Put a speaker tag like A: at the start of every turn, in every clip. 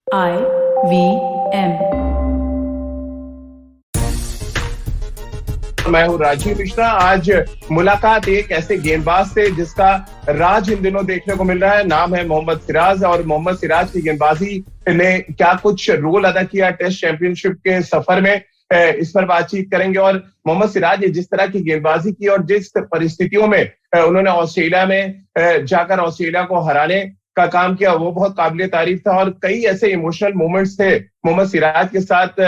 A: IVM।
B: मैं हूँ राजीव मिश्रा। आज मुलाकात एक ऐसे गेंदबाज से जिसका राज इन दिनों देखने को मिल रहा है। नाम है मोहम्मद सिराज और मोहम्मद सिराज की गेंदबाजी ने क्या कुछ रोल अदा किया टेस्ट चैंपियनशिप के सफर में, इस पर बातचीत करेंगे। और मोहम्मद सिराज ने जिस तरह की गेंदबाजी की और जिस परिस्थितियों में उन्होंने ऑस्ट्रेलिया में जाकर ऑस्ट्रेलिया को हराने का काम किया, वो बहुत काबिल तारीफ था। और कई ऐसे इमोशनल मोमेंट्स थे मोहम्मद सिराज के साथ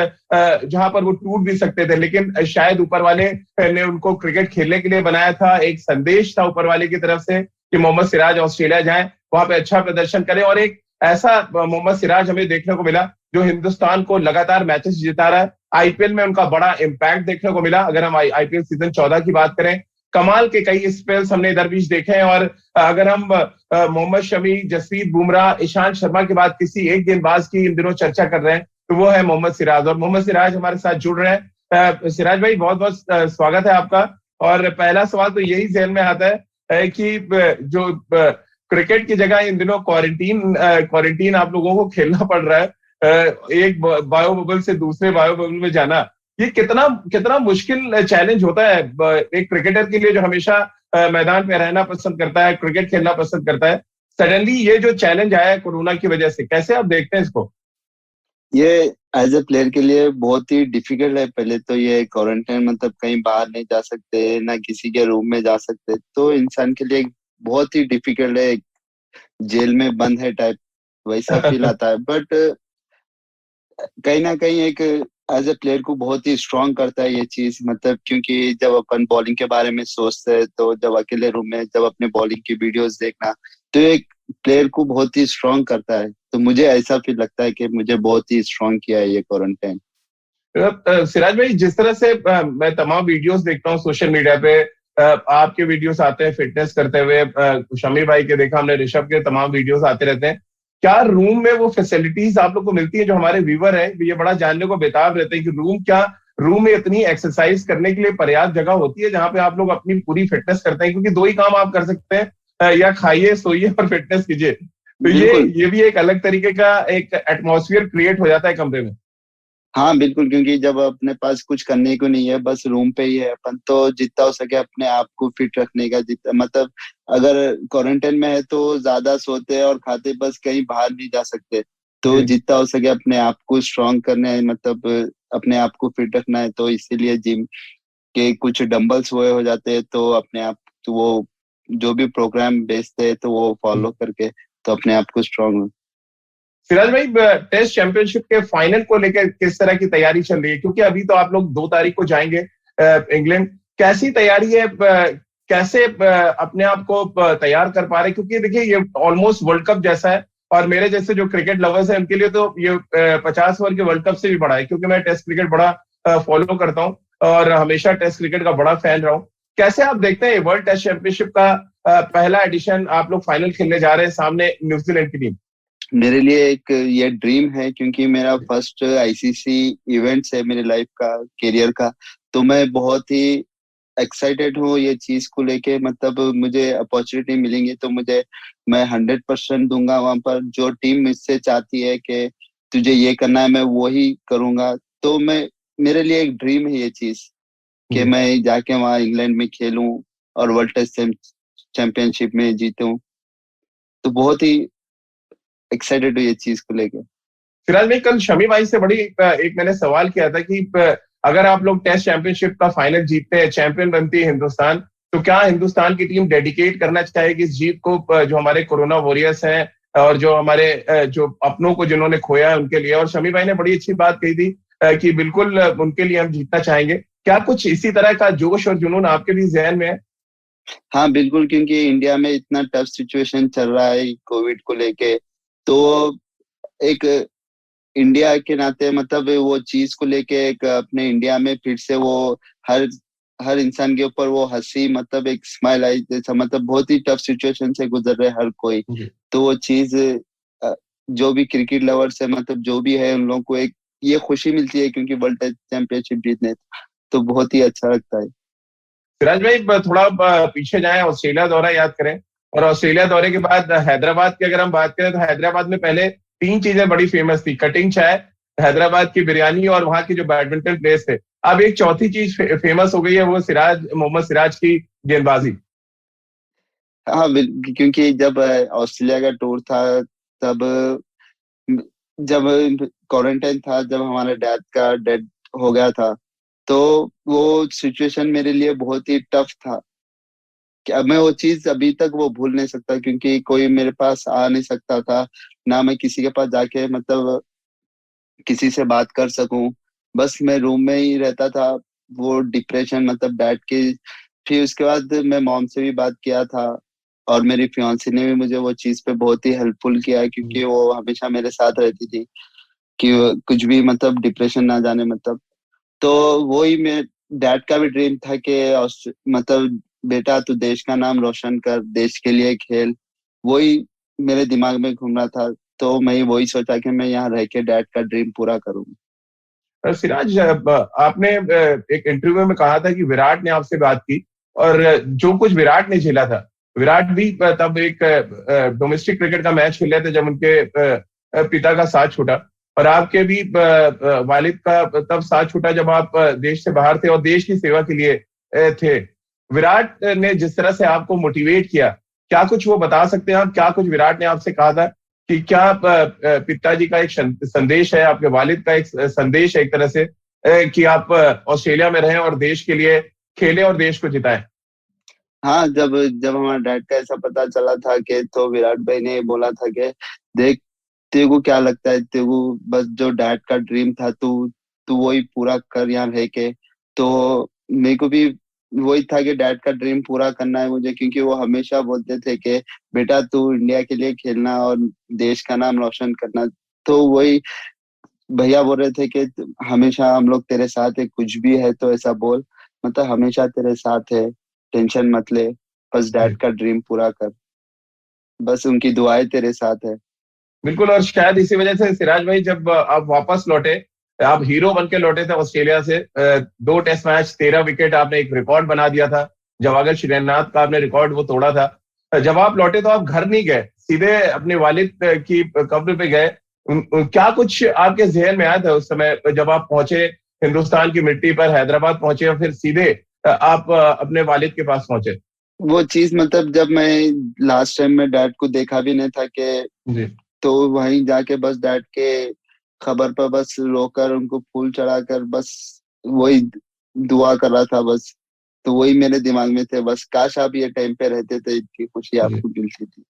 B: जहां पर वो टूट भी सकते थे, लेकिन शायद ऊपर वाले ने उनको क्रिकेट खेलने के लिए बनाया था। एक संदेश था ऊपर वाले की तरफ से कि मोहम्मद सिराज ऑस्ट्रेलिया जाएं, वहां पे अच्छा प्रदर्शन करें। और एक ऐसा मोहम्मद सिराज हमें देखने को मिला जो हिंदुस्तान को लगातार मैचेस जिता रहा है। आईपीएल में उनका बड़ा इंपैक्ट देखने को मिला। अगर हम आईपीएल सीजन 14 की बात करें, कमाल के कई स्पेल्स हमने इधर बीच देखे हैं। और अगर हम मोहम्मद शमी, जसप्रीत बुमराह, ईशांत शर्मा के बाद किसी एक गेंदबाज की इन दिनों चर्चा कर रहे हैं तो वो है मोहम्मद सिराज। और मोहम्मद सिराज हमारे साथ जुड़ रहे हैं। सिराज भाई, बहुत बहुत स्वागत है आपका। और पहला सवाल तो यही जहन में आता है कि जो क्रिकेट की जगह इन दिनों क्वारंटीन आप लोगों को खेलना पड़ रहा है, एक बायो बबल से दूसरे बायो बबल में जाना, ये कितना कितना मुश्किल चैलेंज होता है एक क्रिकेटर के लिए जो हमेशा मैदान पे रहना पसंद करता है, क्रिकेट खेलना पसंद करता है। सडनली ये जो चैलेंज आया है कोरोना की वजह से, कैसे आप देखते हैं इसको?
C: ये एज ए प्लेयर के लिए बहुत ही डिफिकल्ट है। पहले तो ये क्वारंटाइन मतलब कहीं बाहर नहीं जा सकते, ना किसी के रूम में जा सकते, तो इंसान के लिए बहुत ही डिफिकल्ट है। जेल में बंद है टाइप वैसा फील आता है। बट कहीं ना कहीं एक एज ए प्लेयर को बहुत ही स्ट्रांग करता है ये चीज। मतलब क्योंकि जब अपन बॉलिंग के बारे में सोचते हैं तो जब अकेले रूम में जब अपने बॉलिंग की वीडियोस देखना, तो एक प्लेयर को बहुत ही स्ट्रांग करता है। तो मुझे ऐसा फील लगता है कि मुझे बहुत ही स्ट्रांग किया है ये क्वारंटाइन।
B: सिराज भाई, जिस तरह से मैं तमाम वीडियोस देखता हूँ सोशल मीडिया पे, आपके वीडियोस आते हैं फिटनेस करते हुए, शमी भाई के देखा हमने, ऋषभ के तमाम वीडियोस आते रहते हैं। क्या रूम में वो फैसिलिटीज आप लोग को मिलती है? जो हमारे व्यूवर हैं ये बड़ा जानने को बेताब रहते हैं कि रूम में इतनी एक्सरसाइज करने के लिए पर्याप्त जगह होती है जहां पे आप लोग अपनी पूरी फिटनेस करते हैं? क्योंकि दो ही काम आप कर सकते हैं, या खाइए, सोइए और फिटनेस कीजिए। तो
C: बिल्कुल।
B: ये भी एक अलग तरीके का एक एटमॉस्फेयर क्रिएट हो जाता है कमरे में।
C: हाँ बिल्कुल, क्योंकि जब अपने पास कुछ करने को नहीं है, बस रूम पे ही है अपन, तो जितना हो सके अपने आप को फिट रखने का जितना मतलब, अगर क्वारंटाइन में है तो ज्यादा सोते हैं और खाते, बस कहीं बाहर नहीं जा सकते। तो
B: जी।
C: जितना हो सके अपने आप को स्ट्रांग करना है, मतलब अपने आप को फिट रखना है। तो इसीलिए जिम के कुछ डंबल्स वो हो जाते हैं, तो अपने आप तो वो जो भी प्रोग्राम बेचते हैं तो वो फॉलो करके तो अपने आप को स्ट्रांग।
B: सिराज भाई, टेस्ट चैंपियनशिप के फाइनल को लेकर किस तरह की तैयारी चल रही है? क्योंकि अभी तो आप लोग 2 तारीख को जाएंगे इंग्लैंड। कैसी तैयारी है? कैसे अपने आप को तैयार कर पा रहे? क्योंकि देखिए, ये ऑलमोस्ट वर्ल्ड कप जैसा है। और मेरे जैसे जो क्रिकेट लवर्स हैं उनके लिए तो ये 50 ओवर के वर्ल्ड कप से भी बड़ा है, क्योंकि मैं टेस्ट क्रिकेट बड़ा फॉलो करता हूँ और हमेशा टेस्ट क्रिकेट का बड़ा फैन रहा हूँ। कैसे आप देखते हैं वर्ल्ड टेस्ट चैंपियनशिप का पहला एडिशन? आप लोग फाइनल खेलने जा रहे हैं सामने न्यूजीलैंड की टीम।
C: मेरे लिए एक ये ड्रीम है, क्योंकि मेरा फर्स्ट आईसीसी इवेंट्स है मेरे लाइफ का, करियर का। तो मैं बहुत ही एक्साइटेड हूँ ये चीज को लेके। मतलब मुझे अपॉर्चुनिटी मिलेंगी तो मैं 100% दूंगा वहां पर। जो टीम मुझसे चाहती है कि तुझे ये करना है, मैं वो ही करूंगा। तो मेरे लिए एक ड्रीम है ये चीज कि मैं जाके वहां इंग्लैंड में खेलूं और वर्ल्ड टेस्ट चैंपियनशिप में जीतूं। तो बहुत ही एक्साइटेड हूँ ये चीज को लेके।
B: सिराज भाई, कल शमी भाई से बड़ी एक मैंने सवाल किया था कि अगर आप लोग टेस्ट चैंपियनशिप का फाइनल जीतते हैं, चैंपियन बनती है हिंदुस्तान, तो क्या हिंदुस्तान की टीम डेडिकेट करना चाहेगी इस जीत को जो हमारे कोरोना वॉरियर्स हैं और जो हमारे जो अपनों को जिन्होंने खोया है उनके लिए? और शमी भाई ने बड़ी अच्छी बात कही थी कि बिल्कुल उनके लिए हम जीतना चाहेंगे। क्या कुछ इसी तरह का जोश और जुनून आपके भी जहन में है?
C: हाँ बिल्कुल, क्योंकि इंडिया में इतना टफ सिचुएशन चल रहा है कोविड को लेके। तो एक इंडिया के नाते मतलब वो चीज को लेके एक अपने इंडिया में फिर से वो हर हर इंसान के ऊपर वो हंसी, मतलब एक स्माइल आई जैसा। मतलब बहुत ही टफ सिचुएशन से गुजर रहे हर कोई।
B: जी।
C: तो वो चीज जो भी क्रिकेट लवर्स है, मतलब जो भी है, उन लोगों को एक ये खुशी मिलती है क्योंकि वर्ल्ड टेस्ट चैंपियनशिप जीतने। तो बहुत ही अच्छा लगता है।
B: सिराज भाई, थोड़ा पीछे जाएं, ऑस्ट्रेलिया दौरा याद करें। और ऑस्ट्रेलिया दौरे के बाद हैदराबाद की अगर हम बात करें तो हैदराबाद में पहले तीन चीजें बड़ी फेमस थी, कटिंग चाय, हैदराबाद की बिरयानी और वहां की जो बैडमिंटन प्लेयर्स थे। अब एक चौथी चीज फेमस हो गई है, वो मोहम्मद सिराज की गेंदबाजी।
C: हाँ क्योंकि जब ऑस्ट्रेलिया का टूर था, तब जब क्वारंटाइन था, जब हमारे डैड का डेथ हो गया था, तो वो सिचुएशन मेरे लिए बहुत ही टफ था। कि अब मैं वो चीज अभी तक वो भूल नहीं सकता, क्योंकि कोई मेरे पास आ नहीं सकता था, ना मैं किसी के पास जाके मतलब किसी से बात कर सकूं। बस मैं रूम में ही रहता था। वो डिप्रेशन मतलब डैड के, फिर उसके बाद मैं मॉम से भी बात किया था, और मेरी फियांसी ने भी मुझे वो चीज पे बहुत ही हेल्पफुल किया है, क्योंकि वो हमेशा मेरे साथ रहती थी कि कुछ भी मतलब डिप्रेशन ना जाने मतलब। तो वही मैं, डैड का भी ड्रीम था कि मतलब बेटा तू देश का नाम रोशन कर, देश के लिए खेल। वही मेरे दिमाग में घूम रहा था। तो मैं वही सोचा कि मैं यहाँ रह के डैड का ड्रीम पूरा करूँ।
B: सिराज, आपने एक इंटरव्यू में कहा था कि विराट ने आपसे बात की, और जो कुछ विराट ने झेला था, विराट भी तब एक डोमेस्टिक क्रिकेट का मैच खेल रहे थे जब उनके पिता का साथ छूटा, और आपके भी वालिद का तब साथ छूटा जब आप देश से बाहर थे और देश की सेवा के लिए थे। विराट ने जिस तरह से आपको मोटिवेट किया, क्या कुछ वो बता सकते हैं आप, क्या कुछ विराट ने आपसे कहा था? कि क्या पिताजी का एक संदेश है, आपके वालिद का एक संदेश है एक तरह से, कि आप ऑस्ट्रेलिया में रहें और देश के लिए खेलें और देश को जिताएं?
C: हाँ, जब जब हमारा डैड का ऐसा पता चला था कि, तो विराट भाई ने बोला था कि देख, तेरे को क्या लगता है, तेरे को बस जो डैड का ड्रीम था, तू तू वही पूरा कर यहाँ रह के। तो मेरे को भी वही था कि डैड का ड्रीम पूरा करना है मुझे, क्योंकि वो हमेशा बोलते थे कि बेटा तू इंडिया के लिए खेलना और देश का नाम रोशन करना। तो वही भैया बोल रहे थे कि हमेशा हम लोग तेरे साथ है, कुछ भी है तो ऐसा बोल, मतलब हमेशा तेरे साथ है, टेंशन मत ले, बस डैड
B: जी,
C: का ड्रीम पूरा कर, बस उनकी दुआएं तेरे साथ है।
B: बिल्कुल। और शायद इसी वजह से सिराज भाई, जब आप वापस लौटे, आप हीरो बन के लौटे थे ऑस्ट्रेलिया से। 2 टेस्ट मैच, 13 विकेट, आपने एक रिकॉर्ड बना दिया था। जवागल श्रीनाथ का आपने रिकॉर्ड वो तोड़ा था। जब आप लौटे तो आप घर नहीं गए, सीधे अपने वालिद की कब्र पे गए। क्या कुछ आपके जहन में आया था उस समय जब आप पहुंचे हिंदुस्तान की मिट्टी पर, हैदराबाद पहुंचे और फिर सीधे आप अपने वालिद के पास पहुंचे?
C: वो चीज मतलब जब मैं लास्ट टाइम में डैड को देखा भी नहीं था कि,
B: जी।
C: तो वहीं जाके बस डैड के खबर पर बस रोकर उनको फूल चढ़ाकर बस वही दुआ कर रहा था बस। तो वही मेरे दिमाग में थे, बस काश आप ये टाइम पे रहते थे, इतनी खुशी
B: जी,
C: आपको मिलती थी।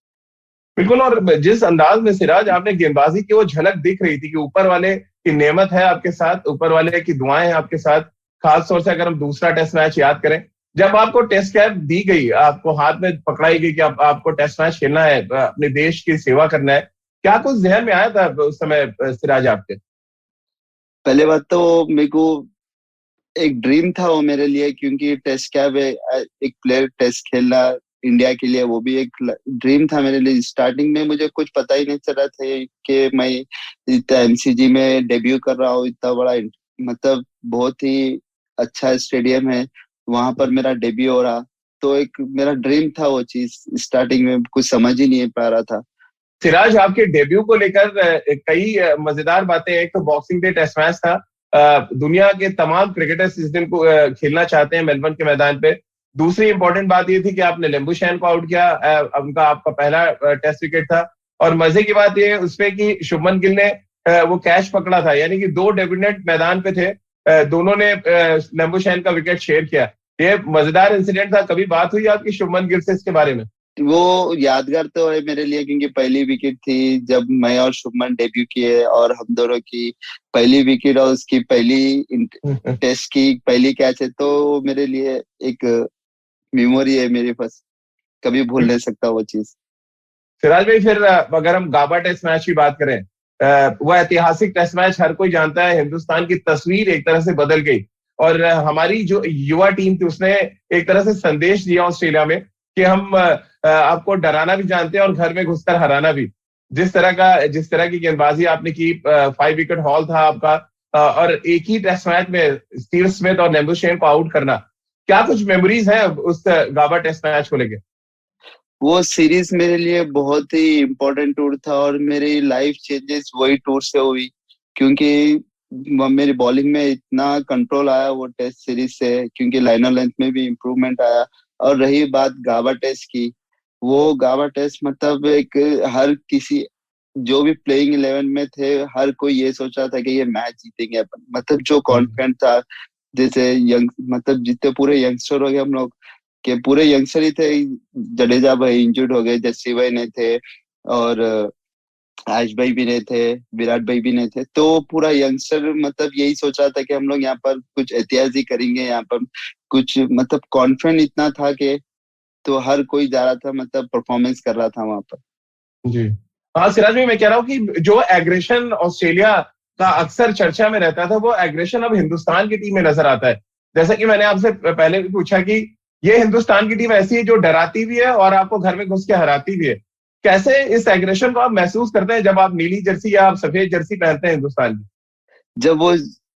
B: बिल्कुल। और जिस अंदाज में सिराज आपने गेंदबाजी की वो झलक दिख रही थी कि ऊपर वाले की नेमत है आपके साथ, ऊपर वाले की दुआएं हैं आपके साथ। खास तौर से अगर हम दूसरा टेस्ट मैच याद करें, जब आपको टेस्ट कैप दी गई, आपको हाथ में पकड़ाई गई कि आपको टेस्ट मैच खेलना है, अपने देश की सेवा करना है, क्या कुछ जहन में आया था उस समय सिराज आपके?
C: पहले बात तो मेरे को एक ड्रीम था वो मेरे लिए, क्योंकि टेस्ट क्या है, एक प्लेयर टेस्ट खेलना इंडिया के लिए, वो भी एक ड्रीम था मेरे लिए। स्टार्टिंग में मुझे कुछ पता ही नहीं चला था कि मैं इतना एमसीजी में डेब्यू कर रहा हूँ, इतना बड़ा मतलब बहुत ही अच्छा स्टेडियम है, वहां पर मेरा डेब्यू हो रहा। तो एक मेरा ड्रीम था वो चीज, स्टार्टिंग में कुछ समझ ही नहीं पा रहा था।
B: सिराज, आपके डेब्यू को लेकर कई मजेदार बातें। एक तो बॉक्सिंग डे टेस्ट मैच था। दुनिया के तमाम क्रिकेटर्स इस दिन को खेलना चाहते हैं मेलबर्न के मैदान पे। दूसरी इंपॉर्टेंट बात ये थी कि आपने लेम्बुशैन को आउट किया, उनका आपका पहला टेस्ट विकेट था। और मजे की बात यह उसमें कि शुभमन गिल ने वो कैच पकड़ा था, यानी कि 2 डेब्यूटेंट मैदान पे थे, दोनों ने लेम्बुशैन का विकेट शेयर किया। ये मजेदार इंसिडेंट था। कभी बात हुई आपकी शुभमन गिल से इसके बारे में?
C: वो यादगार तो है मेरे लिए, क्योंकि पहली विकेट थी जब मैं और शुभमन डेब्यू किए, और हम दोनों की पहली विकेट और उसकी पहली टेस्ट की पहली कैच है, तो वो मेरे लिए एक मेमोरी है मेरे पास, कभी भूल नहीं सकता वो चीज।
B: सिराज भाई, फिर अगर हम गाबा टेस्ट मैच की बात करें, वह ऐतिहासिक टेस्ट मैच, हर कोई जानता है, हिंदुस्तान की तस्वीर एक तरह से बदल गई। और हमारी जो युवा टीम थी उसने एक तरह से संदेश दिया ऑस्ट्रेलिया में कि हम आपको डराना भी जानते हैं और घर में घुसकर हराना भी। जिस तरह की गेंदबाजी आपने की, 5 विकेट हॉल था आपका, और एक ही टेस्ट मैच में स्टीव स्मिथ और नेबुशेन को आउट करना, क्या कुछ मेमोरीज हैं उस गाबा टेस्ट मैच को लेकर?
C: वो सीरीज मेरे लिए बहुत ही इम्पोर्टेंट टूर था और मेरी लाइफ चेंजेस वही टूर से हुई, क्योंकि मेरी बॉलिंग में इतना कंट्रोल आया वो टेस्ट सीरीज से, क्योंकि लाइनर लेंथ में भी इम्प्रूवमेंट आया। और रही बात गाबा टेस्ट की, वो गाबा टेस्ट मतलब एक, हर किसी जो भी प्लेइंग 11 में थे हर कोई ये सोच रहा था कि ये मैच जीतेंगे अपन, मतलब जो
B: हम्म।
C: कॉन्फिडेंट था। जैसे यंग मतलब जितने पूरे यंगस्टर हो गए हम लोग, के पूरे यंगस्टर ही थे। जडेजा भाई इंजर्ड हो गए, जस्सी भाई नहीं थे, और आयुष भाई भी नहीं थे, विराट भाई भी नहीं थे, तो पूरा यंगस्टर मतलब यही सोच रहा था कि हम लोग यहाँ पर कुछ ऐतिहासिक करेंगे, यहाँ पर कुछ मतलब कॉन्फिडेंट इतना था कि, तो हर कोई जा रहा था, मतलब परफॉर्मेंस कर रहा था वहां पर।
B: जी। हाँ सिराज भाई, मैं कह रहा हूँ कि जो एग्रेशन ऑस्ट्रेलिया का अक्सर चर्चा में रहता था, वो एग्रेशन अब हिंदुस्तान की टीम में नजर आता है। जैसा कि मैंने आपसे पहले भी पूछा कि ये हिंदुस्तान की टीम ऐसी है जो डराती भी है और आपको घर में घुस के हराती भी है। कैसे इस एग्रेशन को आप महसूस करते हैं जब आप नीली जर्सी या आप सफेद जर्सी पहनते हैं हिंदुस्तान की?
C: जब वो,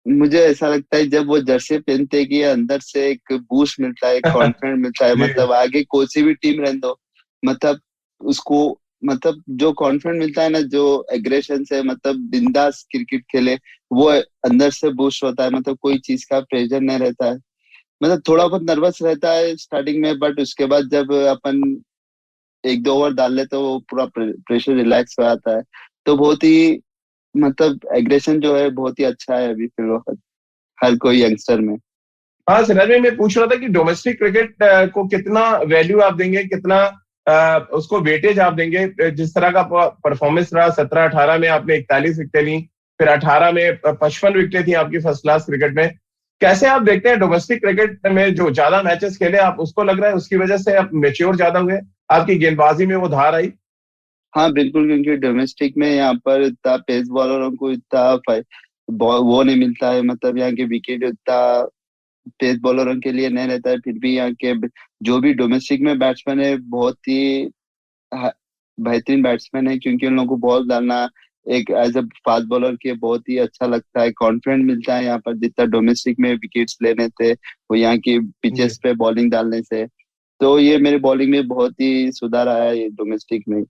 C: मुझे ऐसा लगता है जब वो जर्सी पहनते हैं कि अंदर से एक बूस्ट मिलता है, कॉन्फिडेंस मिलता है,
B: जी।
C: मतलब आगे कोई सी भी टीम रहने दो, मतलब उसको, मतलब जो कॉन्फिडेंस मिलता है ना, जो एग्रेशन से मतलब बिंदास क्रिकेट खेले, वो अंदर से बूस्ट होता है, मतलब कोई चीज का प्रेशर नहीं रहता है। मतलब थोड़ा बहुत नर्वस रहता है स्टार्टिंग में, बट उसके बाद जब अपन एक दो ओवर डाल ले तो वो पूरा प्रेशर रिलैक्स हो जाता है। तो बहुत ही, मतलब एग्रेशन जो है बहुत ही अच्छा है अभी फिलहाल हर कोई यंगस्टर में।
B: हाँ सिराज भाई, मैं पूछ रहा था कि डोमेस्टिक क्रिकेट को कितना वैल्यू आप देंगे, कितना उसको वेटेज आप देंगे? जिस तरह का परफॉर्मेंस रहा 17-18 में आपने 41 विकेटें ली, फिर 18 में 55 विकेटें थी आपकी फर्स्ट क्लास क्रिकेट में। कैसे आप देखते हैं डोमेस्टिक क्रिकेट में जो ज्यादा मैचेस खेले आप, उसको लग रहा है उसकी वजह से आप मेच्योर ज्यादा हुए, आपकी गेंदबाजी में वो धार आई?
C: हाँ बिल्कुल, क्योंकि डोमेस्टिक में यहाँ पर इतना पेस बॉलरों को इतना वो नहीं मिलता है, मतलब यहाँ के विकेट इतना तेज बॉलरों के लिए नहीं रहता है। फिर भी यहाँ के जो भी डोमेस्टिक में बैट्समैन है बहुत ही ह- बेहतरीन बैट्समैन है, क्योंकि उन लोगों को बॉल डालना एक एज अ फास्ट बॉलर के बहुत ही अच्छा लगता है, कॉन्फिडेंट मिलता है यहाँ पर, जितना डोमेस्टिक में विकेट्स लेने थे वो यहाँ की
B: जी।
C: पिचेस पे बॉलिंग डालने से। तो ये मेरे बॉलिंग में बहुत ही सुधार आया है ये डोमेस्टिक में।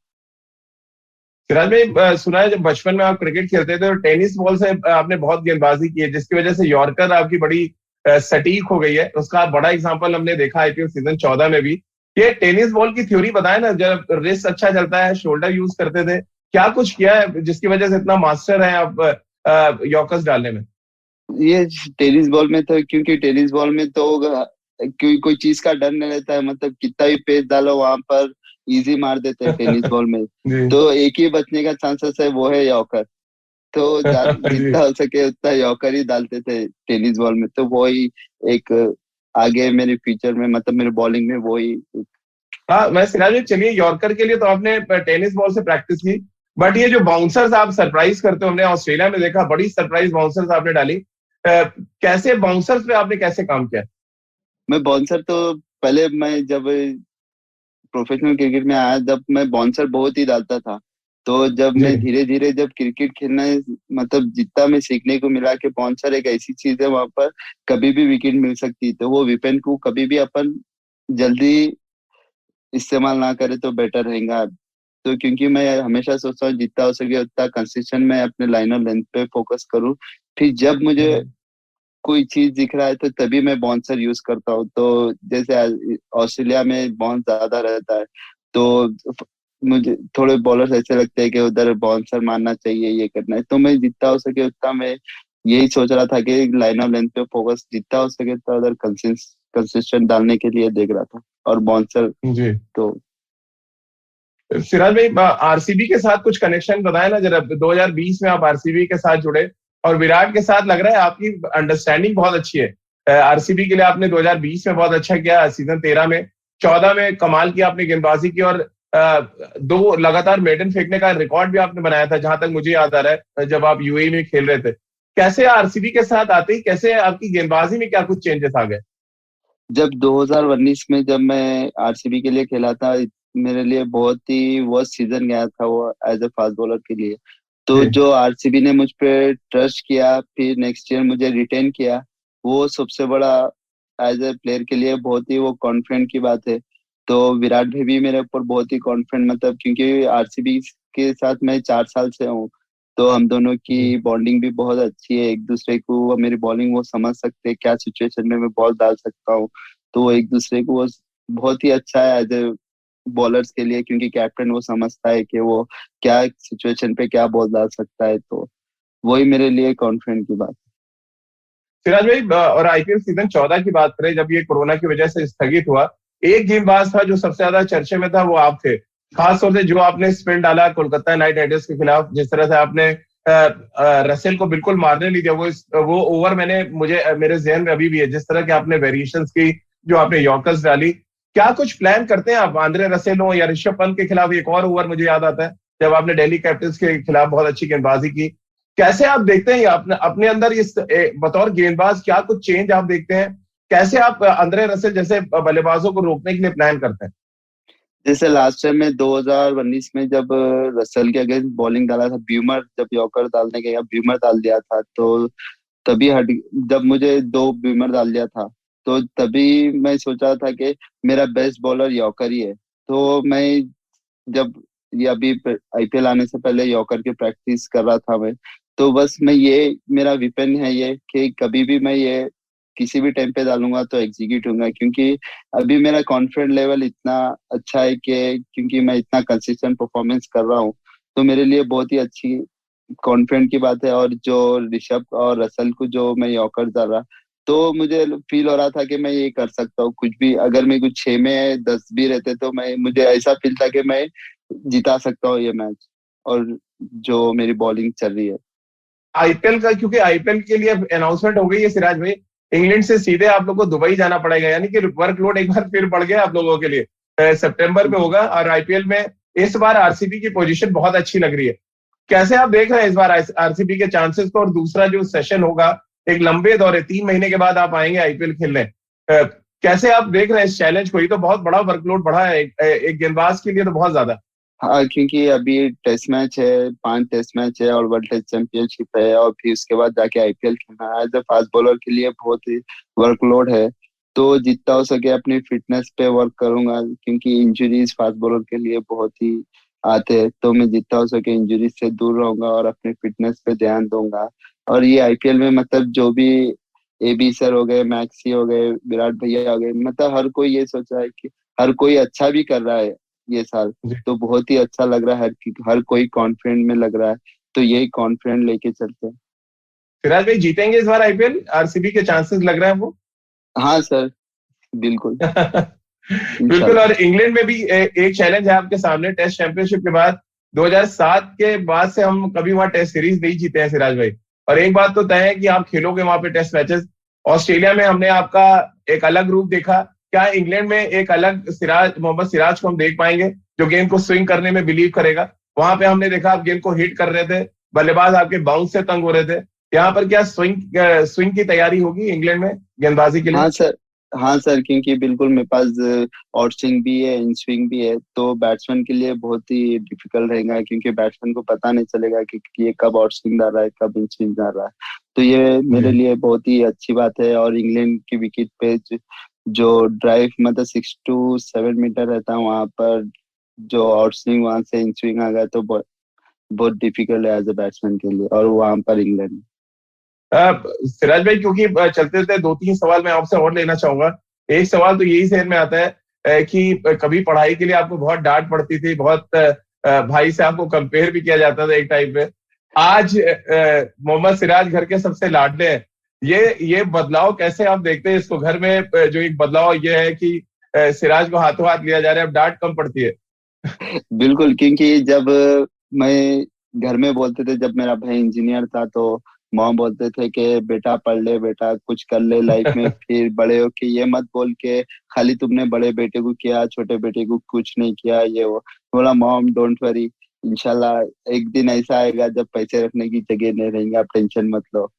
B: सिराज भाई, सुना है जब बचपन में आप क्रिकेट खेलते थे तो टेनिस बॉल से आपने बहुत गेंदबाजी की है, जिसकी वजह से यॉर्कर आपकी बड़ी सटीक हो गई है। उसका बड़ा एग्जांपल हमने देखा आईपीएल सीजन 14 में भी। ये टेनिस बॉल की थ्योरी बताए ना, जब रिस्ट अच्छा चलता है, शोल्डर यूज करते थे, क्या कुछ किया है जिसकी वजह से इतना मास्टर है आप यॉर्कर्स डालने में?
C: ये टेनिस बॉल में तो, क्योंकि टेनिस बॉल में तो कोई चीज का डर नहीं रहता है, मतलब कितना भी पेस डालो वहां पर इजी मार देते हैं टेनिस बॉल में।
B: जी।
C: तो एक ही बचने का चांसेस है, वो है यॉर्कर। तो
B: जी।
C: जितना हो सके उतना यॉर्कर ही डालते थे टेनिस बॉल में, तो वो ही एक आगे मेरे फ्यूचर में, मतलब मेरे बॉलिंग में वो ही।
B: हाँ मैं सिराज भाई, चलिए यॉर्कर के लिए तो आपने टेनिस बॉल से प्रैक्टिस की, बट ये जो बाउंसर्स आप सरप्राइज करते हो, हमने ऑस्ट्रेलिया में देखा बड़ी सरप्राइज बाउंसर्स आपने डाली। कैसे बाउंसर्स पे आपने कैसे काम किया?
C: मैं बाउंसर तो पहले, मैं जब प्रोफेशनल क्रिकेट में आया, जब मैं बाउंसर बहुत ही डालता था। तो जब
B: जी।
C: मैं धीरे धीरे जब क्रिकेट खेलना, मतलब जितना मैं सीखने को मिला कि बाउंसर एक ऐसी चीज है वहां पर कभी भी विकेट मिल सकती है, तो वो विपेन को कभी भी अपन जल्दी इस्तेमाल ना करे तो बेटर रहेगा। तो क्योंकि मैं हमेशा सोचता हूँ जितना हो सके उतना कंसिस्टेंट मैं अपने लाइन और लेंथ पे फोकस करूँ। फिर जब मुझे कोई चीज दिख रहा है तो तभी मैं बाउंसर यूज करता हूँ। तो जैसे ऑस्ट्रेलिया में बाउंस ज्यादा रहता है, तो मुझे थोड़े बॉलर्स ऐसे लगते हैं कि उधर बाउंसर मारना चाहिए, ये करना है, तो मैं जितना हो सके उतना मैं यही सोच रहा था कि लाइन ऑफ लेंथ पे फोकस जितना हो सके उतना उधर कंसिस्टेंट डालने के लिए देख रहा था, और बाउंसर
B: जी।
C: तो।
B: सिराज भाई, आरसीबी के साथ कुछ कनेक्शन बताए ना जरा। 2020 में आप आरसीबी के साथ जुड़े और विराट के साथ लग रहा है आपकी अंडरस्टैंडिंग बहुत अच्छी है। आरसीबी के लिए आपने 2020 में बहुत अच्छा किया, सीजन 13 में, 14 में कमाल किया आपने गेंदबाजी की, और दो लगातार मेडन फेंकने का रिकॉर्ड भी आपने बनाया था, जहां तक मुझे याद आ रहा है, जब आप यूएई में खेल रहे थे। कैसे आरसीबी के साथ आते ही कैसे आपकी गेंदबाजी में क्या कुछ चेंजेस आ गए?
C: जब 2019 में जब मैं आरसीबी के लिए खेला था, मेरे लिए बहुत ही वर्स्ट सीजन गया था वो एज ए फास्ट बॉलर के लिए। तो
B: जी।
C: जो आरसीबी ने मुझ पे ट्रस्ट किया, फिर नेक्स्ट ईयर मुझे रिटेन किया, वो सबसे बड़ा एज ए प्लेयर के लिए बहुत ही वो कॉन्फिडेंट की बात है। तो विराट भाई भी मेरे ऊपर बहुत ही कॉन्फिडेंट, मतलब क्योंकि आरसीबी के साथ मैं 4 साल से हूँ, तो हम दोनों
B: जी।
C: की बॉन्डिंग भी बहुत अच्छी है। एक दूसरे को मेरी बॉलिंग वो समझ सकते हैं, क्या सिचुएशन में मैं बॉल डाल सकता हूँ। तो वो एक दूसरे को वो बहुत ही अच्छा है एज ए बॉलर्स के लिए, क्योंकि कैप्टन वो समझता है कि वो क्या सिचुएशन पे क्या बॉल डाल सकता है। तो वही मेरे लिए कॉन्फिडेंट की बात
B: सिराज भाई, और आईपीएल सीजन 14 की बात करें, जब ये कोरोना की वजह से स्थगित हुआ, एक गेंदबाज था जो सबसे ज्यादा चर्चे में था, वो आप थे। खास तौर से जो आपने स्पिन डाला कोलकाता नाइट राइडर्स के खिलाफ, जिस तरह से आपने रसेल को बिल्कुल मारने नहीं दिया, वो ओवर मेरे जहन में अभी भी है, जिस तरह के आपने वेरिएशंस की, जो आपने यॉर्कर्स डाली। क्या कुछ प्लान करते हैं आप आंद्रे रसेल हो या ऋषभ पंत के खिलाफ? एक और ओवर मुझे याद आता है जब आपने दिल्ली कैपिटल्स के खिलाफ बहुत अच्छी गेंदबाजी की। कैसे आप देखते हैं ये अपने अंदर इस बतौर गेंदबाज क्या कुछ चेंज आप देखते हैं? कैसे आप अंद्रे रसेल जैसे बल्लेबाजों को रोकने के लिए प्लान करते हैं?
C: है। जैसे लास्ट टाइम में 2019 में जब रसेल के अगेंस्ट बॉलिंग डाला था, ब्यूमर जब यॉर्कर डालने गया, ब्यूमर डाल दिया था, तो तभी हट जब मुझे दो बीमर डाल दिया था, तो तभी मैं सोचा था कि मेरा बेस्ट बॉलर यॉर्कर ही है। तो मैं जब ये अभी आईपीएल आने से पहले यॉर्कर की प्रैक्टिस कर रहा था मैं, तो बस मैं ये मेरा विपन है ये कि कभी भी मैं ये किसी भी टाइम पे डालूंगा तो एग्जीक्यूट होऊंगा, क्योंकि अभी मेरा कॉन्फिडेंस लेवल इतना अच्छा है कि क्योंकि मैं इतना कंसिस्टेंट परफॉर्मेंस कर रहा हूँ, तो मेरे लिए बहुत ही अच्छी कॉन्फिडेंट की बात है। और जो ऋषभ और रसल को जो मैं यॉर्कर डाल रहा, तो मुझे फील हो रहा था कि मैं ये कर सकता हूँ कुछ भी, अगर मैं कुछ 6 में 10 भी रहते तो मैं मुझे ऐसा फील था कि मैं जिता सकता हूँ ये मैच। और जो मेरी बॉलिंग चल रही है।
B: आईपीएल का, क्योंकि आईपीएल के लिए अनाउंसमेंट हो गई है सिराज भाई, इंग्लैंड से सीधे आप लोग को दुबई जाना पड़ेगा, यानी कि वर्कलोड एक बार फिर बढ़ गया आप लोगों के लिए। सितंबर में होगा और आईपीएल में इस बार आरसीबी की पोजीशन बहुत अच्छी लग रही है। कैसे आप देख रहे हैं इस बार आरसीबी के चांसेस को? और दूसरा जो सेशन होगा, एक लंबे दौरे 3 महीने के बाद आप आएंगे आईपीएल खेलने, कैसे आप देख रहे हैं इस चैलेंज को? ये तो बहुत बड़ा वर्कलोड बढ़ा है एक गेंदबाज के लिए, तो बहुत ज्यादा।
C: हाँ, क्योंकि अभी टेस्ट मैच है, 5 टेस्ट मैच है और वर्ल्ड टेस्ट चैंपियनशिप है, और फिर उसके बाद जाके आईपीएल खेलना है। एज ए फास्ट बॉलर के लिए बहुत ही वर्कलोड है। तो जितना हो सके अपनी फिटनेस पे वर्क करूंगा, क्योंकि इंजरीज फास्ट बॉलर के लिए बहुत ही आते हैं। तो मैं जितना हो सके इंजरीज से दूर रहूंगा और अपनी फिटनेस पे ध्यान दूंगा। और ये आईपीएल में मतलब जो भी एबी सर हो गए, मैक्सी हो गए, विराट भैया हो गए, मतलब हर कोई ये सोच रहा है कि हर कोई अच्छा भी कर रहा है ये साल। तो बहुत ही अच्छा लग रहा है, हर कोई कॉन्फिडेंट में लग रहा है। तो यही कॉन्फिडेंट लेके चलते हैं।
B: सिराज भाई, जीतेंगे इस बार आईपीएल? आरसीबी के चांसेस लग रहे हैं वो?
C: हाँ सर, बिल्कुल,
B: बिल्कुल।
C: इंशाल्लाह।
B: और इंग्लैंड में भी एक चैलेंज है आपके सामने, टेस्ट चैंपियनशिप के बाद 2007 के बाद से हम कभी वहां टेस्ट सीरीज नहीं जीते हैं सिराज भाई। और एक बात तो तय है कि आप खेलोगे वहां पे टेस्ट मैचेस। ऑस्ट्रेलिया में हमने आपका एक अलग रूप देखा, क्या इंग्लैंड में एक अलग मोहम्मद सिराज को हम देख पाएंगे, जो गेंद को स्विंग करने में बिलीव करेगा? वहां पे हमने देखा आप गेंद को हिट कर रहे थे, बल्लेबाज आपके बाउंस से तंग हो रहे थे। यहाँ पर क्या स्विंग स्विंग की तैयारी होगी इंग्लैंड में गेंदबाजी के लिए?
C: हाँ सर, हाँ सर, क्योंकि बिल्कुल मेरे पास आउट स्विंग भी है, इन स्विंग भी है। तो बैट्समैन के लिए बहुत ही डिफिकल्ट रहेगा, क्योंकि बैट्समैन को पता नहीं चलेगा कि ये कब आउट स्विंग डाल रहा है, कब इन स्विंग डाल रहा है। तो ये मेरे
B: जी।
C: लिए बहुत ही अच्छी बात है। और इंग्लैंड की विकेट पे जो ड्राइव मतलब 6 to 7 मीटर रहता है, वहां पर जो आउट स्विंग वहां से इन स्विंग आ गया, तो बहुत बहुत डिफिकल्ट है एज ए बैट्समैन के लिए, और वहां पर इंग्लैंड।
B: सिराज भाई, क्योंकि चलते चलते 2-3 सवाल मैं आपसे और लेना चाहूंगा। एक सवाल तो यही जहन में आता है कि कभी पढ़ाई के लिए आपको बहुत डांट पड़ती थी, बहुत भाई से आपको कंपेयर भी किया जाता था एक टाइम पे। आज मोहम्मद सिराज घर के सबसे लाडले हैं। ये बदलाव कैसे आप देखते हैं इसको? घर में जो एक बदलाव ये है कि सिराज को हाथों हाथ लिया जा रहा है, अब डांट कम पड़ती है।
C: बिल्कुल, क्योंकि जब मैं घर में बोलते थे, जब मेरा भाई इंजीनियर था, तो मॉम बोलते थे कि बेटा पढ़ ले, बेटा कुछ कर ले लाइफ में, फिर बड़े हो के ये मत बोल के खाली तुमने बड़े बेटे को किया, छोटे बेटे को कुछ नहीं किया, ये वो। बोला मॉम डोंट वरी, इंशाल्लाह एक दिन ऐसा आएगा जब पैसे रखने की जगह नहीं रहेंगे, आप टेंशन मत लो।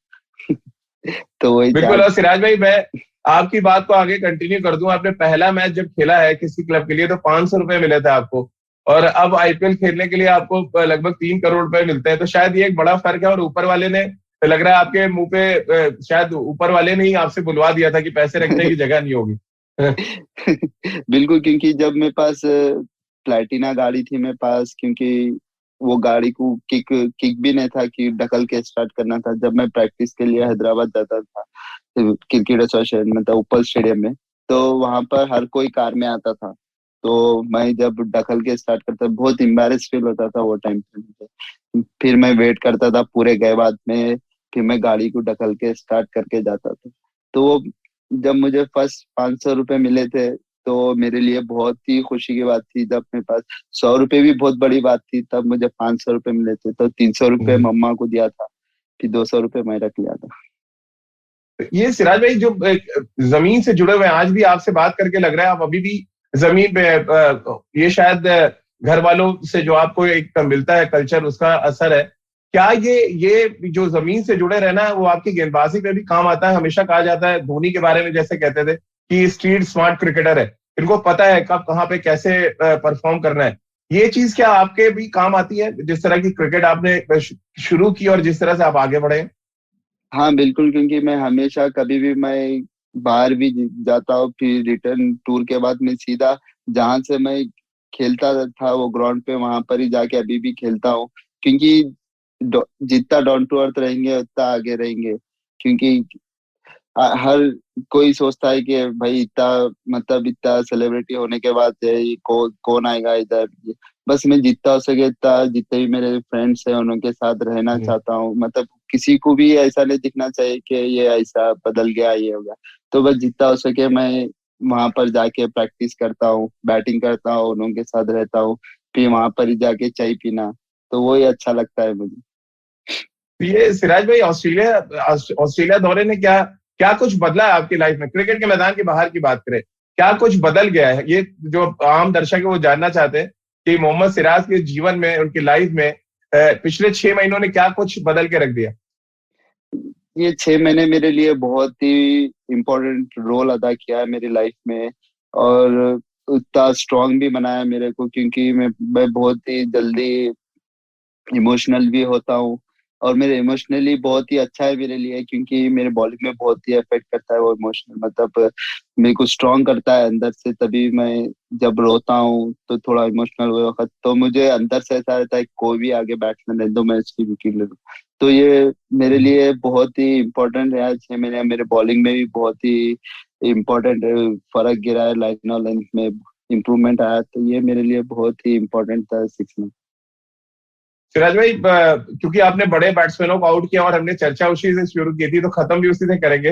C: तो वही
B: बिल्कुल।
C: चाल।
B: और सिराज भाई, मैं आपकी बात को आगे कंटिन्यू कर दूं। आपने पहला मैच जब खेला है किसी क्लब के लिए तो 500 रुपए मिले थे आपको, और अब आईपीएल खेलने के लिए आपको लगभग 3 करोड़ रुपए मिलते हैं। तो शायद ये एक बड़ा फर्क है, और ऊपर वाले ने, लग रहा है आपके मुंह पे शायद ऊपर वाले ने ही आपसे बुलवा दिया था कि पैसे रखने की जगह नहीं होगी।
C: बिल्कुल, क्योंकि जब मेरे पास प्लैटिना गाड़ी थी मेरे पास, क्योंकि वो गाड़ी को किक किक भी नहीं था कि ढकल के स्टार्ट करना था। जब मैं प्रैक्टिस के लिए हैदराबाद जाता था क्रिकेट एसोसिएशन में, तो उपल स्टेडियम में, तो वहां पर हर कोई कार में आता था। तो मैं जब ढकल के स्टार्ट करता, बहुत एम्बैरेस फील होता था वो टाइम पे मुझे। फिर मैं वेट करता था पूरे गए बाद में, फिर मैं गाड़ी को ढकल के स्टार्ट करके जाता था। तो वो जब मुझे फर्स्ट 500 रुपये मिले थे, तो मेरे लिए बहुत ही खुशी की बात थी। जब मेरे पास 100 रुपये भी बहुत बड़ी बात थी, तब मुझे 500 रुपये मिले थे, तो 300 रुपये मम्मा को दिया था, फिर 200 रुपये मैं रख लिया था।
B: ये सिराज भाई जो जमीन से जुड़े हुए हैं, आज भी आपसे बात करके लग रहा है आप अभी भी जमीन पे ये शायद घर वालों से जो आपको एक मिलता है कल्चर, उसका असर है क्या? ये जो जमीन से जुड़े रहना है वो आपकी गेंदबाजी पे भी काम आता है? हमेशा कहा जाता है धोनी के बारे में, जैसे कहते थे कि स्ट्रीट स्मार्ट क्रिकेटर है, इनको पता है कब कहाँ पे कैसे परफॉर्म करना है। ये चीज क्या आपके भी काम आती है, जिस तरह की क्रिकेट आपने शुरू की और जिस तरह से आप आगे बढ़े हैं?
C: हाँ बिल्कुल, क्योंकि मैं हमेशा कभी भी मैं बाहर भी जाता हूँ, फिर रिटर्न टूर के बाद मैं सीधा जहां से मैं खेलता था वो ग्राउंड पे, वहां पर ही जाके अभी भी खेलता हूँ। क्योंकि जितना डाउन टू अर्थ रहेंगे उतना आगे रहेंगे। क्योंकि हर कोई सोचता है कि भाई इतना, मतलब इतना सेलिब्रिटी होने के बाद ये कौन आएगा इधर। बस मैं जितना हो सके इतना, जितने भी मेरे फ्रेंड्स हैं उनके साथ रहना
B: जी।
C: चाहता हूँ। मतलब किसी को भी ऐसा नहीं दिखना चाहिए कि ये ऐसा बदल गया, ये हो गया। तो बस जितना हो सके मैं वहां पर जाके प्रैक्टिस करता हूँ, बैटिंग करता हूँ, उनके साथ रहता हूँ, फिर वहां पर ही जाके चाय पीना, तो वही अच्छा लगता है मुझे।
B: तो ये सिराज भाई, ऑस्ट्रेलिया ऑस्ट्रेलिया दौरे ने क्या क्या कुछ बदला है आपकी लाइफ में? क्रिकेट के मैदान के बाहर की बात करें, क्या कुछ बदल गया है? ये जो आम दर्शक है वो जानना चाहते हैं कि मोहम्मद सिराज के जीवन में, उनकी लाइफ में पिछले 6 महीनों ने क्या कुछ बदल के रख दिया?
C: ये 6 महीने मेरे लिए बहुत ही इम्पोर्टेंट रोल अदा किया है मेरी लाइफ में। और उतना स्ट्रांग भी बनाया मेरे को, क्योंकि मैं बहुत ही जल्दी इमोशनल भी होता हूँ। और मेरे इमोशनली बहुत ही अच्छा है मेरे लिए, क्योंकि मेरे बॉडी में बहुत ही अफेक्ट करता है वो इमोशनल। मतलब मेरे को स्ट्रांग करता है अंदर से। तभी मैं जब रोता हूँ तो थोड़ा इमोशनल हुए वक्त, तो मुझे अंदर से ऐसा रहता है कि कोई भी आगे बैट्समैन रह दो, मैं उसकी विकेट ले दूँ। तो ये मेरे लिए बहुत ही इम्पोर्टेंट है। आज मैंने मेरे बॉलिंग में भी बहुत ही इम्पोर्टेंट फर्क गिरा है, लाइन और लेंथ में इम्प्रूवमेंट आया। तो ये मेरे लिए बहुत ही इम्पोर्टेंट था 6 में।
B: सिराज भाई, क्योंकि आपने बड़े बैट्समैनों को आउट किया और हमने चर्चा उसी से शुरू की थी, तो खत्म भी उसी से करेंगे।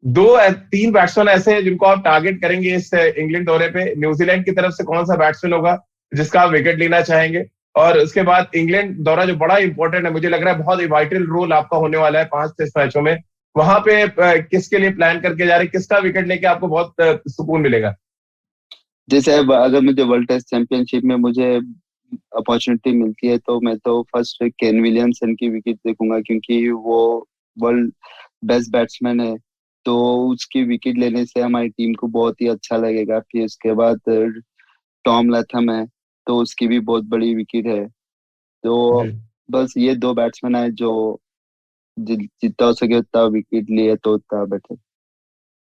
B: तीन बैट्समैन ऐसे हैं जिनको आप टारगेट करेंगे इस इंग्लैंड दौरे पे। न्यूजीलैंड की तरफ से कौन सा बैट्समैन होगा जिसका आप विकेट लेना चाहेंगे? और उसके बाद इंग्लैंड दौरा जो बड़ा इंपॉर्टेंट है, मुझे लग रहा है बहुत ही वाइटल रोल आपका होने वाला है 5 टेस्ट मैचों में, वहां पे किसके लिए प्लान करके जा रहे हैं? किसका विकेट लेके आपको बहुत सुकून मिलेगा?
C: जैसे अब अगर मुझे वर्ल्ड टेस्ट चैंपियनशिप में मुझे अपॉर्चुनिटी मिलती है, तो मैं तो फर्स्ट केन विलियमसन की विकेट देखूंगा, क्योंकि वो वर्ल्ड बेस्ट बैट्समैन है। तो उसकी विकेट लेने से हमारी टीम को बहुत ही अच्छा लगेगा। फिर उसके बाद टॉम लैथम है, तो उसकी भी बहुत बड़ी विकेट है। तो
B: जी।
C: बस ये दो बैट्समैन है जो जितना हो सके उतना विकेट लिए तो उतना बेटर।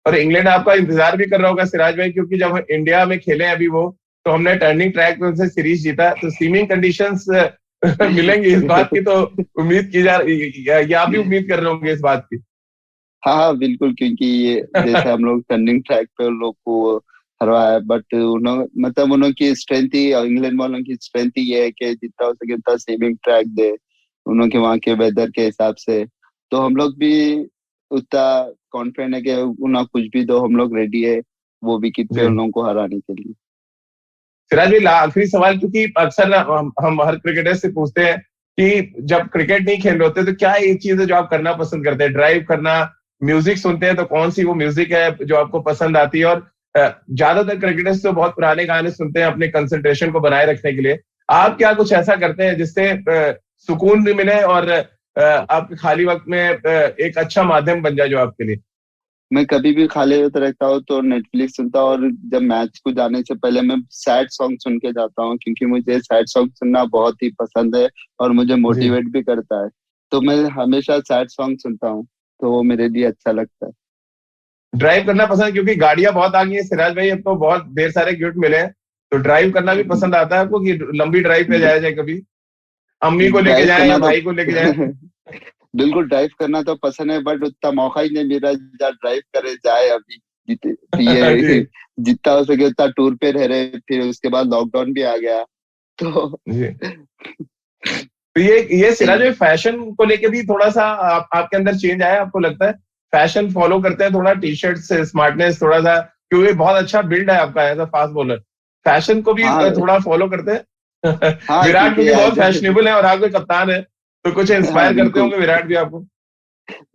B: और इंग्लैंड आपका इंतजार भी कर रहा होगा सिराज भाई, क्योंकि जब इंडिया में खेले अभी वो, तो हमने टर्निंग ट्रैक पे उनसे सीरीज जीता, तो सीमिंग कंडीशंस मिलेंगी इस बात की तो उम्मीद की जा रही है, या आप भी उम्मीद कर रहे होंगे इस बात की?
C: हाँ हाँ बिल्कुल, क्योंकि ये जैसे हम लोग टर्निंग ट्रैक पे उन लोग को हरवाया, बट उन्होंने, मतलब उनकी स्ट्रेंथ ही, इंग्लैंड वालों की स्ट्रेंथ ही ये है कि जितना हो सके उतना सेविंग ट्रैक दे उन्होंने वहाँ के वेदर के हिसाब से। तो हम लोग भी उतना कॉन्फिडेंट है कि उन्हें कुछ भी दो, हम लोग रेडी है वो विकेट पे
B: जी।
C: उन लोगों को हराने के लिए।
B: सिराज भाई, आखिरी सवाल, क्योंकि अक्सर ना हम हर क्रिकेटर से पूछते हैं कि जब क्रिकेट नहीं खेल रहे होते तो क्या एक चीज है जो आप करना पसंद करते हैं? ड्राइव करना, म्यूजिक सुनते हैं, तो कौन सी वो म्यूजिक है जो आपको पसंद आती है? और ज्यादातर क्रिकेटर्स तो बहुत पुराने गाने सुनते हैं अपने कंसंट्रेशन को बनाए रखने के लिए। आप क्या कुछ ऐसा करते हैं जिससे सुकून भी मिले और आपके खाली वक्त में एक अच्छा माध्यम बन जाए जो आपके लिए?
C: मैं कभी भी खाली होता रहता हूँ तो नेटफ्लिक्स सुनता हूँ, और जब मैच को जाने से पहले मैं सैड सॉन्ग सुन के जाता हूँ, क्योंकि मुझे सैड सॉन्ग सुनना बहुत ही पसंद है और मुझे
B: जी।
C: मोटिवेट भी करता है। तो मैं हमेशा सैड सॉन्ग सुनता हूँ, तो वो मेरे लिए अच्छा लगता है।
B: ड्राइव करना पसंद, क्योंकि गाड़ियां बहुत आ गई हैं सिराज भाई, अब तो बहुत ढेर सारे गिफ्ट मिले हैं, तो ड्राइव करना भी पसंद आता है आपको कि लंबी ड्राइव पे जाया जाए, कभी अम्मी को लेके
C: ड्राइव
B: जाए या
C: करना तो
B: भाई को लेके जाए?
C: बिल्कुल ड्राइव करना तो पसंद है, बट उतना मौका ही नहीं मिला जहाँ ड्राइव करे जाए अभी। ये
B: जी
C: जितना हो सके उतना टूर पे रह रहे, फिर उसके बाद लॉकडाउन भी आ गया तो
B: जी। तो ये सिराज भाई फैशन को लेके भी थोड़ा सा आपके अंदर चेंज आया, आपको लगता है फैशन फॉलो करते हैं थोड़ा, टी शर्ट से स्मार्टनेस थोड़ा सा, क्योंकि बहुत अच्छा बिल्ड है आपका as a fast bowler, fashion को भी
C: हाँ
B: थोड़ा फॉलो करते हैं?
C: हाँ,
B: विराट
C: क्योंकि
B: भी बहुत
C: एज
B: फैशनेबल है और आप भी कप्तान है, तो कुछ
C: हाँ
B: इंस्पायर करते
C: बिल्कुल
B: होंगे विराट भी आपको?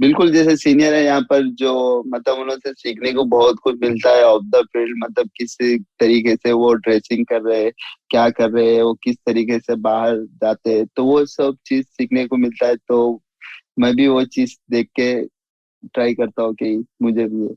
C: बिल्कुल, जैसे सीनियर है यहाँ पर, जो मतलब उन्होंने से सीखने को बहुत कुछ मिलता है ऑफ द फील्ड, मतलब किस तरीके से वो ड्रेसिंग कर रहे हैं, क्या कर रहे हैं, वो किस तरीके से बाहर जाते हैं, तो वो सब चीज सीखने को मिलता है। तो मैं भी वो चीज देख के ट्राई करता हूँ कि मुझे भी ये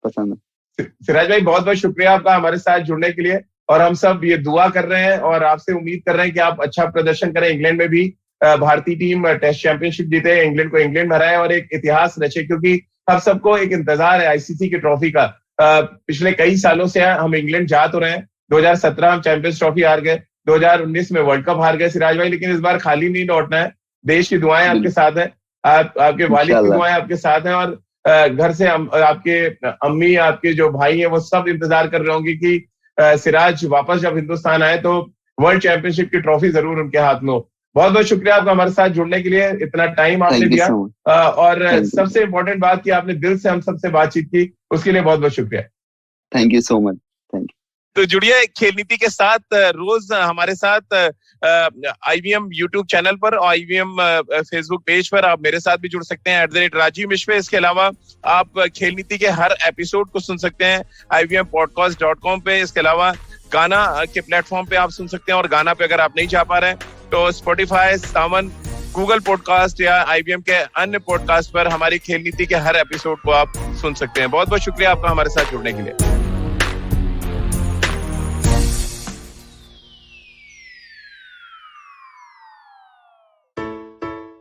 C: पसंद
B: सिराज भाई बहुत बहुत शुक्रिया आपका हमारे साथ जुड़ने के लिए, और हम सब ये दुआ कर रहे हैं और आपसे उम्मीद कर रहे हैं कि आप अच्छा प्रदर्शन करें, इंग्लैंड में भी भारतीय टीम टेस्ट चैंपियनशिप जीते, इंग्लैंड को इंग्लैंड में हराए और एक इतिहास रचे, क्योंकि हम सबको एक इंतजार है आईसीसी की ट्रॉफी का। पिछले कई सालों से हम इंग्लैंड जा तो रहे हैं, 2017 हम चैंपियंस ट्रॉफी हार गए, 2019 में वर्ल्ड कप हार गए सिराज भाई, लेकिन इस बार खाली नहीं लौटना है, देश की दुआएं
C: है।
B: आपके साथ है, आपके वालिद की
C: इंशाल्लाह।
B: दुआएं आपके साथ हैं, और घर से आपके अम्मी, आपके जो भाई हैं, वो सब इंतजार कर रहे होंगे कि सिराज वापस जब हिंदुस्तान आए तो वर्ल्ड चैंपियनशिप की ट्रॉफी जरूर उनके हाथ में हो। बहुत बहुत शुक्रिया आपका हमारे साथ जुड़ने के लिए, इतना टाइम आपने
C: थैंक यू
B: दिया,
C: सो मच।
B: और
C: थैंक यू।
B: सबसे इम्पोर्टेंट बात कि आपने दिल से हम सबसे बातचीत की, उसके लिए बहुत बहुत शुक्रिया।
C: Thank you so much. Thank you.
B: तो जुड़िए खेल नीति के साथ, रोज हमारे साथ IVM यूट्यूब चैनल पर और IVM फेसबुक पेज पर आप मेरे साथ भी जुड़ सकते हैं @राजीव मिश्वे। इसके अलावा आप खेल नीति के हर एपिसोड को सुन सकते हैं IVMpodcast.com पे। इसके अलावा गाना के प्लेटफॉर्म पे आप सुन सकते हैं, और गाना पे अगर आप नहीं जा पा रहे हैं तो स्पॉटिफाई, सावन, गूगल पॉडकास्ट या IVM के अन्य पॉडकास्ट पर हमारी खेल नीति के हर एपिसोड को आप सुन सकते हैं। बहुत बहुत शुक्रिया आपका हमारे साथ जुड़ने के लिए।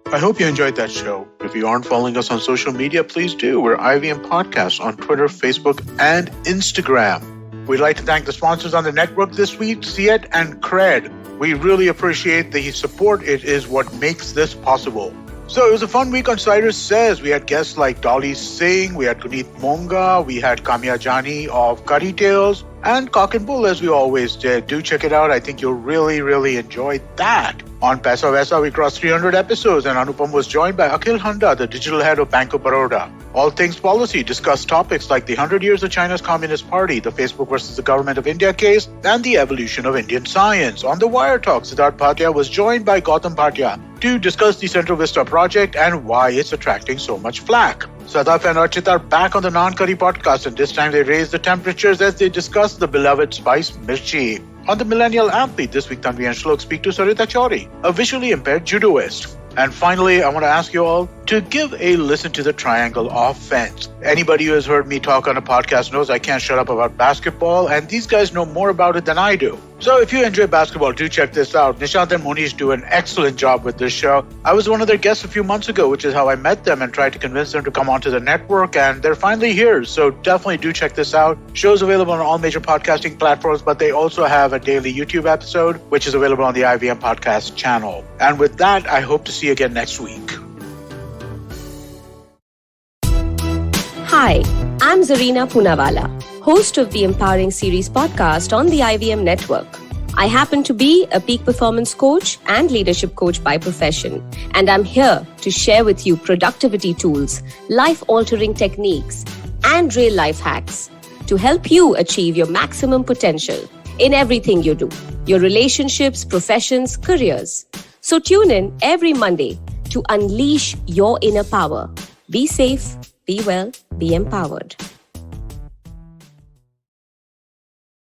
A: I hope you enjoyed that show. If you aren't following us on social media, please do. We're IVM Podcasts on Twitter, Facebook, and Instagram. We'd like to thank the sponsors on the network this week, Siet and Cred. We really appreciate the support. It is what makes this possible. So it was a fun week on Cyrus Says. We had guests like Dolly Singh, we had Guneet Monga, we had Kamya Jani of Curry Tales, and Cock and Bull, as we always did. Do check it out. I think you'll really enjoy that. On Paisa Vaisa, we crossed 300 episodes, and Anupam was joined by Akhil Handa, the digital head of Bank of Baroda. All Things Policy discussed topics like the 100 years of China's Communist Party, the Facebook versus the Government of India case, and the evolution of Indian science. On the Wire Talk, Siddharth Bhatia was joined by Gautam Bhatia to discuss the Central Vista project and why it's attracting so much flack. Sadaf and Archit are back on the Non-Curry podcast, and this time they raise the temperatures as they discuss the beloved spice mirchi. On the Millennial Athlete, this week Tanvi and Shlok speak to Sarita Chauri, a visually impaired judoist. And finally, I want to ask you all to give a listen to the Triangle Offense. Anybody who has heard me talk on a podcast knows I can't shut up about basketball, and these guys know more about it than I do. So if you enjoy basketball, do check this out. Nishant and Monish do an excellent job with this show. I was one of their guests a few months ago, which is how I met them and tried to convince them to come onto the network, and they're finally here. So definitely do check this out. Show's available on all major podcasting platforms, but they also have a daily YouTube episode, which is available on the IVM Podcast channel. And with that, I hope to see you again next week.
D: Hi, I'm Zarina Poonawalla, host of the Empowering Series podcast on the IVM network. I happen to be a peak performance coach and leadership coach by profession, and I'm here to share with you productivity tools, life-altering techniques, and real-life hacks to help you achieve your maximum potential in everything you do, your relationships, professions, careers. So tune in every Monday to unleash your inner power. Be safe, be well, be empowered.